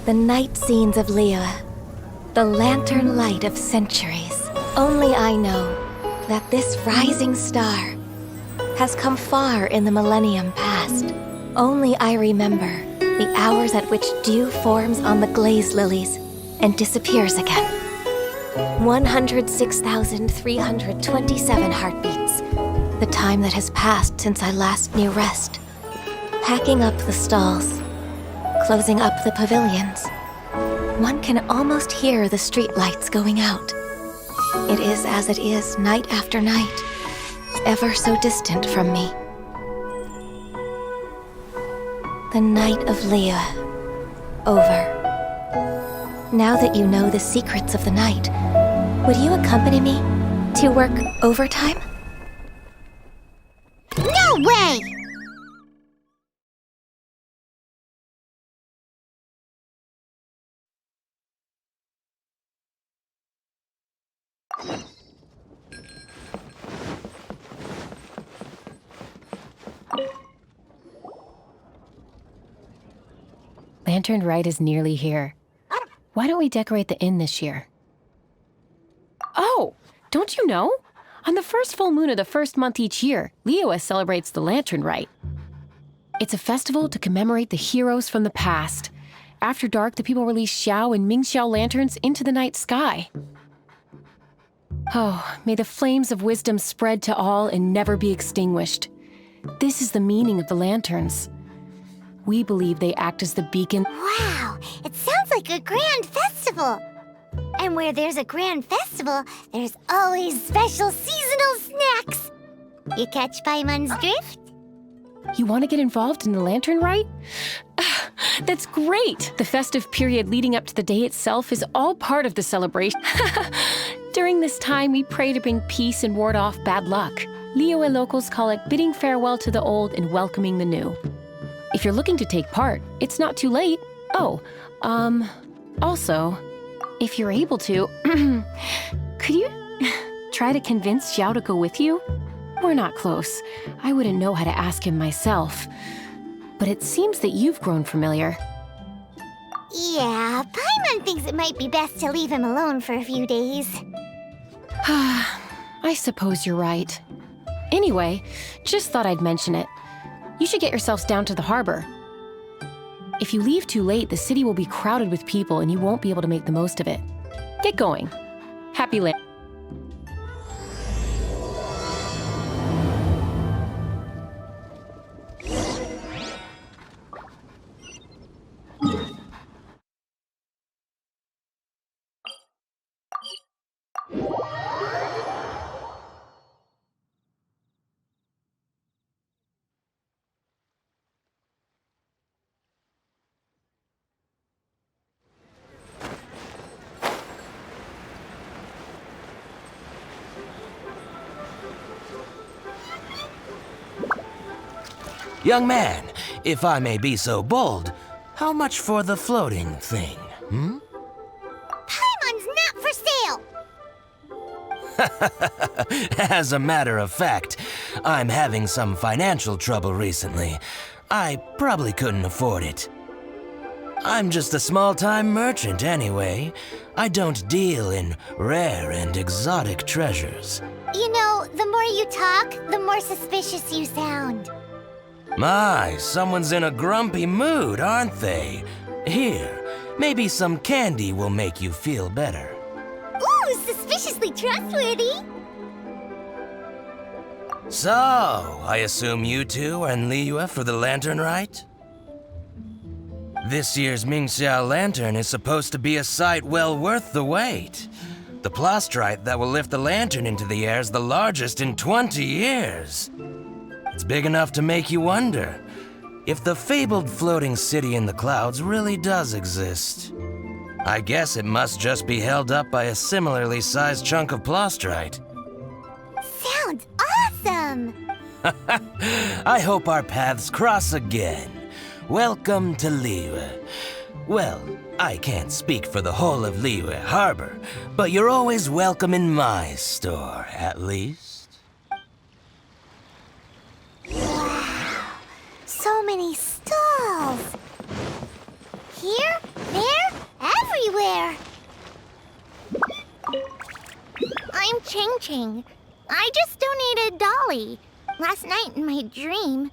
The night scenes of Liyue, the lantern light of centuries. Only I know that this rising star has come far in the millennium past. Only I remember the hours at which dew forms on the glaze lilies and disappears again. 106,327 heartbeats, the time that has passed since I last knew rest. Packing up the stalls, closing up the pavilions. One can almost hear the streetlights going out. It is as it is night after night, ever so distant from me. The night of Liyue, over. Now that you know the secrets of the night, would you accompany me to work overtime? No way! Lantern Rite is nearly here. Why don't we decorate the inn this year? Oh, don't you know? On the first full moon of the first month each year, Liyue celebrates the Lantern Rite. It's a festival to commemorate the heroes from the past. After dark, the people release Xiao and Mingxiao lanterns into the night sky. Oh, may the flames of wisdom spread to all and never be extinguished. This is the meaning of the lanterns. We believe they act as the beacon. Wow, it sounds like a grand festival. And where there's a grand festival, there's always special seasonal snacks. You catch Paimon's drift? You want to get involved in the Lantern Rite? That's great! The festive period leading up to the day itself is all part of the celebration. During this time, we pray to bring peace and ward off bad luck. Liyue locals call it bidding farewell to the old and welcoming the new. If you're looking to take part, it's not too late. Oh, also, if you're able to, could you try to convince Xiao to go with you? We're not close. I wouldn't know how to ask him myself. But it seems that you've grown familiar. Yeah, Paimon thinks it might be best to leave him alone for a few days. I suppose you're right. Anyway, just thought I'd mention it. You should get yourselves down to the harbor. If you leave too late, the city will be crowded with people and you won't be able to make the most of it. Get going. Happy land. Young man, if I may be so bold, how much for the floating thing, hmm? Paimon's not for sale! As a matter of fact, I'm having some financial trouble recently. I probably couldn't afford it. I'm just a small-time merchant anyway. I don't deal in rare and exotic treasures. You know, the more you talk, the more suspicious you sound. My, someone's in a grumpy mood, aren't they? Here, maybe some candy will make you feel better. Ooh, suspiciously trustworthy! So, I assume you two are in Liyue for the Lantern Rite? This year's Mingxiao Lantern is supposed to be a sight well worth the wait. The plastrite that will lift the lantern into the air is the largest in 20 years. It's big enough to make you wonder if the fabled floating city in the clouds really does exist. I guess it must just be held up by a similarly sized chunk of plastrite. Sounds awesome! I hope our paths cross again. Welcome to Liyue. Well, I can't speak for the whole of Liyue Harbor, but you're always welcome in my store, at least. Wow, so many stalls. Here, there, everywhere. I'm Ching Ching. I just donated Dolly. Last night in my dream,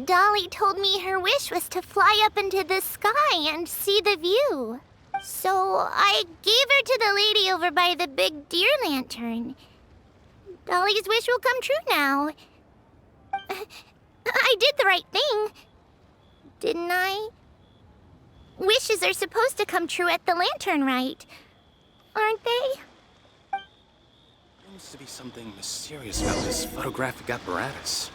Dolly told me her wish was to fly up into the sky and see the view. So I gave her to the lady over by the big deer lantern. Dolly's wish will come true now. I did the right thing, didn't I? Wishes are supposed to come true at the lantern rite, aren't they? There seems to be something mysterious about this photographic apparatus.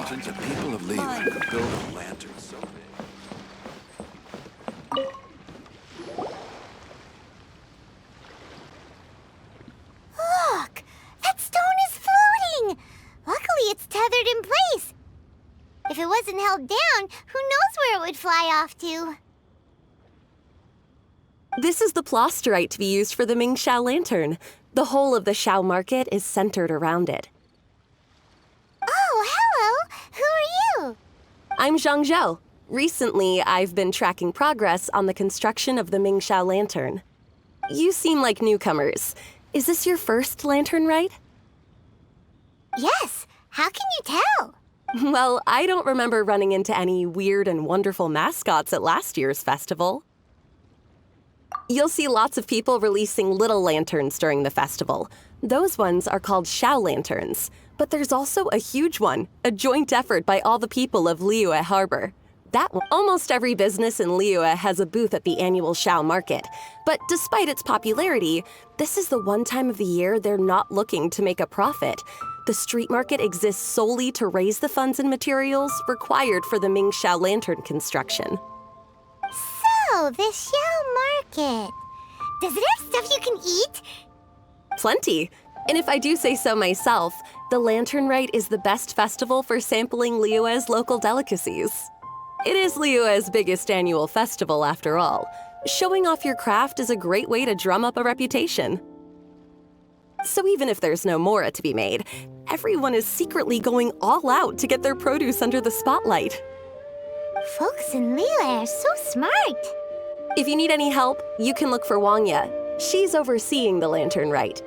The people of Liyue could build a lantern so big. Look! That stone is floating! Luckily, it's tethered in place. If it wasn't held down, who knows where it would fly off to? This is the plasterite to be used for the Mingxiao lantern. The whole of the Xiao market is centered around it. Oh, hello! Who are you? I'm Zhang Zhou. Recently, I've been tracking progress on the construction of the Mingxiao lantern. You seem like newcomers. Is this your first lantern rite? Yes. How can you tell? Well, I don't remember running into any weird and wonderful mascots at last year's festival. You'll see lots of people releasing little lanterns during the festival. Those ones are called Xiao lanterns. But there's also a huge one, a joint effort by all the people of Liyue Harbor. Almost every business in Liyue has a booth at the annual Xiao market. But despite its popularity, this is the one time of the year they're not looking to make a profit. The street market exists solely to raise the funds and materials required for the Mingxiao lantern construction. So, the Xiao market. Does it have stuff you can eat? Plenty. And if I do say so myself, the Lantern Rite is the best festival for sampling Liyue's local delicacies. It is Liyue's biggest annual festival, after all. Showing off your craft is a great way to drum up a reputation. So even if there's no mora to be made, everyone is secretly going all out to get their produce under the spotlight. Folks in Liyue are so smart. If you need any help, you can look for Wangya. She's overseeing the Lantern Rite.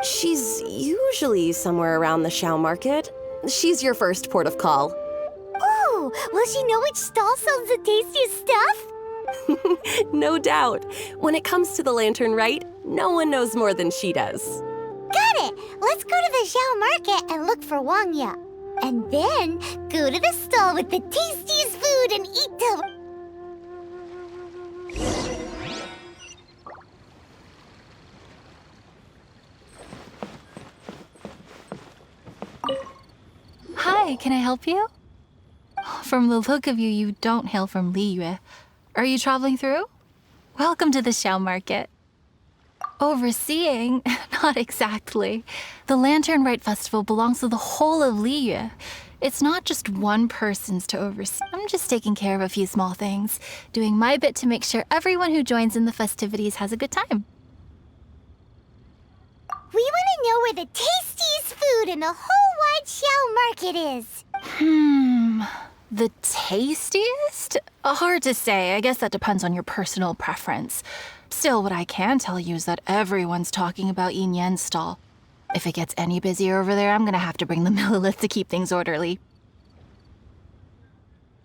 She's usually somewhere around the Xiao market. She's your first port of call. Ooh, will she know which stall sells the tastiest stuff? No doubt. When it comes to the Lantern Rite, no one knows more than she does. Got it! Let's go to the Xiao market and look for Wangya. And then go to the stall with the tastiest food and eat the... Hi, can I help you? From the look of you, you don't hail from Liyue. Are you traveling through? Welcome to the Xiao market. Overseeing? Not exactly. The Lantern Rite Festival belongs to the whole of Liyue. It's not just one person's to oversee. I'm just taking care of a few small things, doing my bit to make sure everyone who joins in the festivities has a good time. We want to know where the tastiest food in the whole wide Xiao market is. The tastiest? Hard to say. I guess that depends on your personal preference. Still, what I can tell you is that everyone's talking about Yin Yan's stall. If it gets any busier over there, I'm gonna have to bring the millilith to keep things orderly.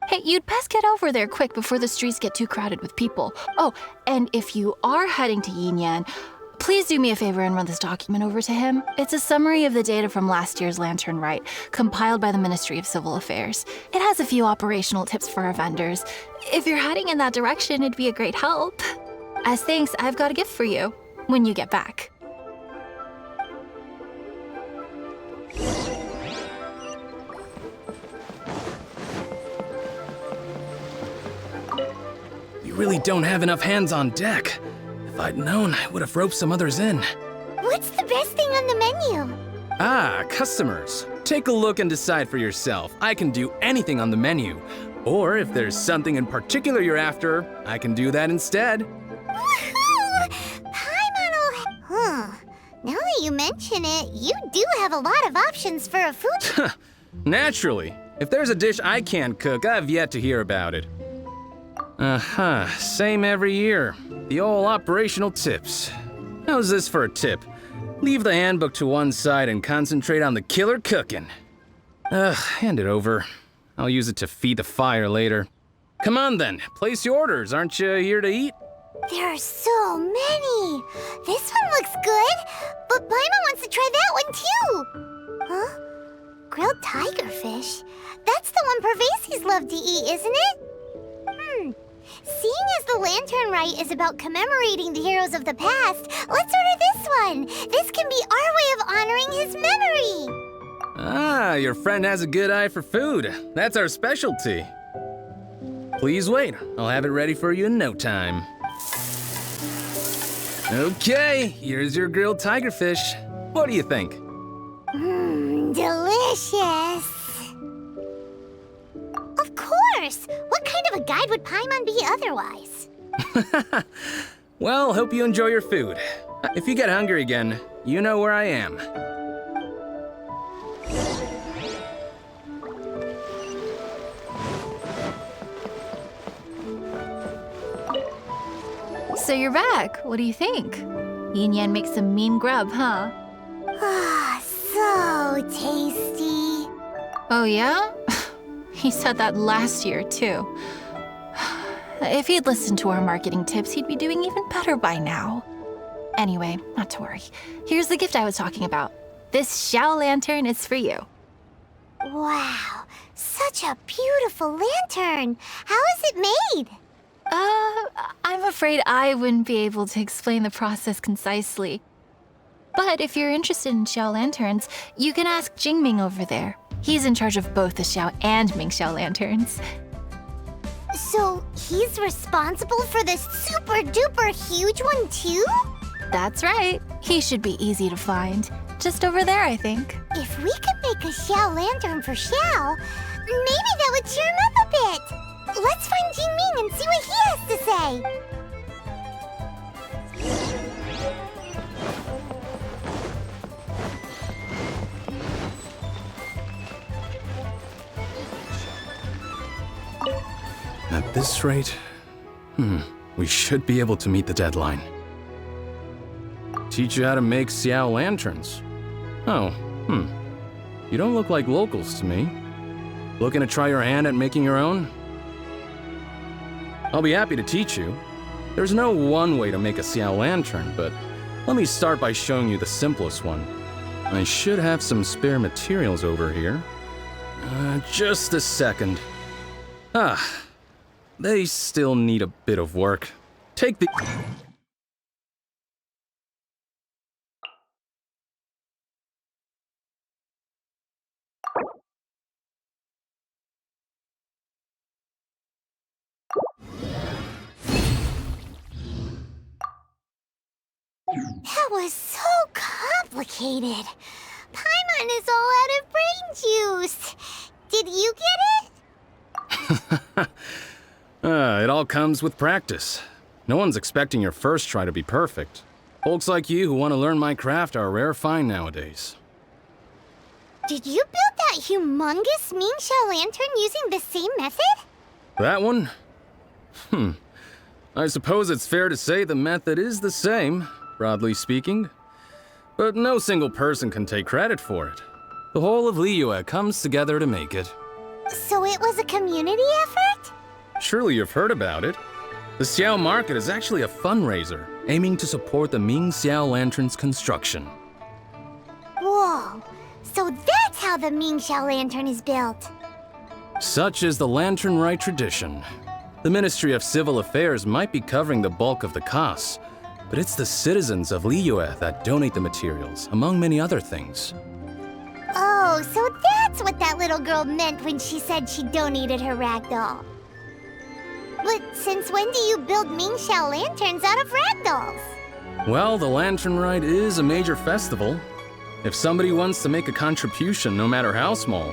Hey, you'd best get over there quick before the streets get too crowded with people. Oh, and if you are heading to Yin Yan, please do me a favor and run this document over to him. It's a summary of the data from last year's Lantern Rite, compiled by the Ministry of Civil Affairs. It has a few operational tips for our vendors. If you're heading in that direction, it'd be a great help. As thanks, I've got a gift for you when you get back. You really don't have enough hands on deck. If I'd known, I would have roped some others in. What's the best thing on the menu? Ah, customers. Take a look and decide for yourself. I can do anything on the menu. Or if there's something in particular you're after, I can do that instead. Woohoo! Paimon. Now that you mention it, you do have a lot of options for a food. Naturally. If there's a dish I can't cook, I've yet to hear about it. Same every year. The old operational tips. How's this for a tip? Leave the handbook to one side and concentrate on the killer cooking. Hand it over. I'll use it to feed the fire later. Come on then, place your orders. Aren't you here to eat? There are so many. This one looks good, but Paimon wants to try that one too. Huh? Grilled tigerfish? That's the one Pervases love to eat, isn't it? Seeing as the Lantern Rite is about commemorating the heroes of the past, let's order this one. This can be our way of honoring his memory. Ah, your friend has a good eye for food. That's our specialty. Please wait. I'll have it ready for you in no time. Okay, here's your grilled tigerfish. What do you think? Delicious. Of course! What kind of a guide would Paimon be otherwise? Well, hope you enjoy your food. If you get hungry again, you know where I am. So you're back. What do you think? Yin Yan makes some mean grub, huh? Ah, so tasty. Oh, yeah? He said that last year, too. If he'd listened to our marketing tips, he'd be doing even better by now. Anyway, not to worry. Here's the gift I was talking about. This Xiao lantern is for you. Wow, such a beautiful lantern. How is it made? I'm afraid I wouldn't be able to explain the process concisely. But if you're interested in Xiao lanterns, you can ask Jingming over there. He's in charge of both the Xiao and Mingxiao lanterns. So he's responsible for this super duper huge one too? That's right. He should be easy to find. Just over there, I think. If we could make a Xiao lantern for Xiao, maybe that would cheer him up a bit. Let's find Jingming and see what he has to say. At this rate, we should be able to meet the deadline. Teach you how to make Xiao lanterns. Oh, You don't look like locals to me. Looking to try your hand at making your own? I'll be happy to teach you. There's no one way to make a Xiao lantern, but let me start by showing you the simplest one. I should have some spare materials over here. Just a second. They still need a bit of work. Take the... That was so complicated. Paimon is all out of brain juice. Did you get it? It all comes with practice. No one's expecting your first try to be perfect. Folks like you who want to learn my craft are a rare find nowadays. Did you build that humongous Mingxiao lantern using the same method? That one? I suppose it's fair to say the method is the same, broadly speaking. But no single person can take credit for it. The whole of Liyue comes together to make it. So it was a community effort? Surely you've heard about it. The Xiao Market is actually a fundraiser aiming to support the Ming Xiao Lantern's construction. Whoa, so that's how the Mingxiao lantern is built. Such is the Lantern Rite tradition. The Ministry of Civil Affairs might be covering the bulk of the costs, but it's the citizens of Liyue that donate the materials, among many other things. Oh, so that's what that little girl meant when she said she donated her ragdoll. But since when do you build Mingxiao lanterns out of ragdolls? Well, the Lantern Rite is a major festival. If somebody wants to make a contribution, no matter how small,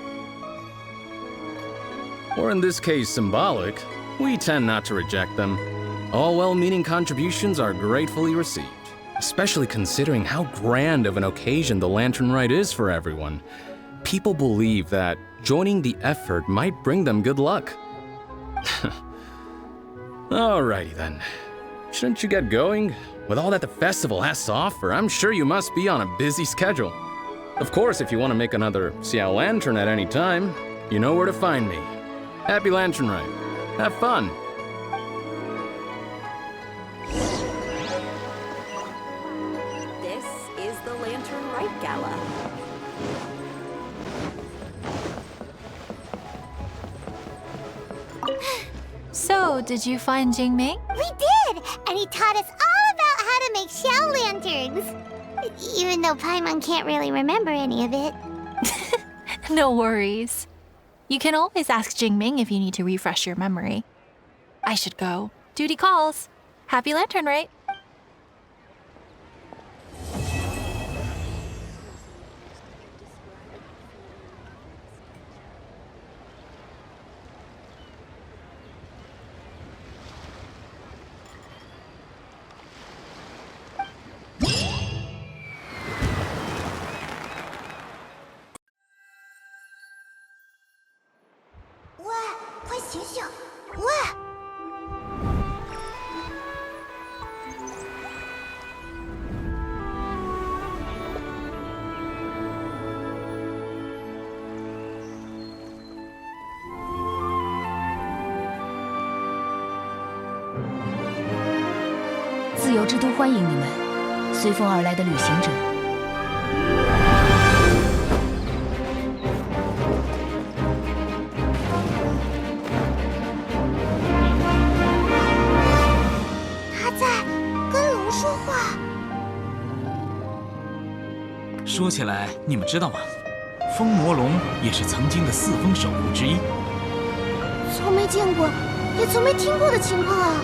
or in this case symbolic, we tend not to reject them. All well-meaning contributions are gratefully received, especially considering how grand of an occasion the Lantern Rite is for everyone. People believe that joining the effort might bring them good luck. Alrighty then. Shouldn't you get going? With all that the festival has to offer, I'm sure you must be on a busy schedule. Of course, if you want to make another Xiao Lantern at any time, you know where to find me. Happy Lantern Rite. Have fun. This is the Lantern Rite Gala. So, did you find Jingming? We did! And he taught us all about how to make Xiao lanterns. Even though Paimon can't really remember any of it. No worries. You can always ask Jingming if you need to refresh your memory. I should go. Duty calls. Happy Lantern Rite. Wow, 快醒醒！哇！自由之都欢迎你们，随风而来的旅行者。他在跟龙说话。说起来，你们知道吗？风魔龙也是曾经的4风守护之一。从没见过，也从没听过的情况啊！